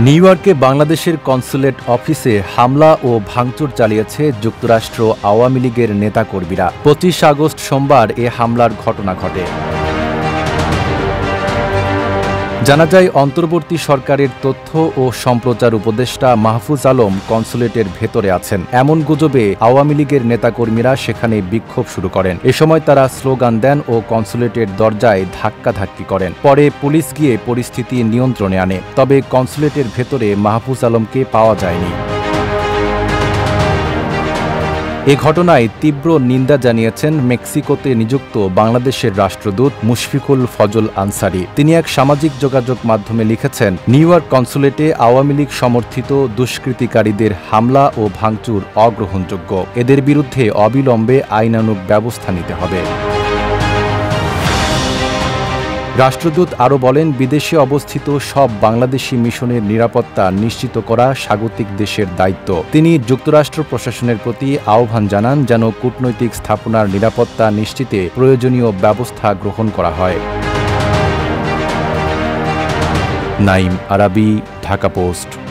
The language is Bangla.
নিউ ইয়র্কে বাংলাদেশের কনস্যুলেট অফিসে হামলা ও ভাঙচুর চালিয়েছে যুক্তরাষ্ট্র আওয়ামী লীগের নেতাকর্মীরা। 25 আগস্ট সোমবার এ হামলার ঘটনা ঘটে। জানা যায়, অন্তর্বর্তী সরকারের তথ্য ও সম্প্রচার উপদেষ্টা মাহফুজ আলম কনস্যুলেটের ভেতরে আছেন। এমন গুজবে আওয়ামী লীগের নেতাকর্মীরা সেখানে বিক্ষোভ শুরু করেন। এ সময় তারা স্লোগান দেন ও কনস্যুলেটের দরজায় ধাক্কাধাক্কি করেন। পরে পুলিশ গিয়ে পরিস্থিতি নিয়ন্ত্রণে আনে। তবে কনস্যুলেটের ভেতরে মাহফুজ আলমকে পাওয়া যায়নি। এ ঘটনায় তীব্র নিন্দা জানিয়েছেন মেক্সিকোতে নিযুক্ত বাংলাদেশের রাষ্ট্রদূত মুশফিকুল ফজল আনসারি। তিনি এক সামাজিক যোগাযোগ মাধ্যমে লিখেছেন, নিউ ইয়র্ক কনস্যুলেটে আওয়ামী লীগ সমর্থিত দুষ্কৃতিকারীদের হামলা ও ভাঙচুর অগ্রহণযোগ্য। এদের বিরুদ্ধে অবিলম্বে আইনানুগ ব্যবস্থা নিতে হবে। রাষ্ট্রদূত আরও বলেন, বিদেশে অবস্থিত সব বাংলাদেশি মিশনের নিরাপত্তা নিশ্চিত করা স্বাগতিক দেশের দায়িত্ব। তিনি যুক্তরাষ্ট্র প্রশাসনের প্রতি আহ্বান জানান যেন কূটনৈতিক স্থাপনার নিরাপত্তা নিশ্চিতে প্রয়োজনীয় ব্যবস্থা গ্রহণ করা হয়। নাঈম আরাবী, ঢাকা পোস্ট।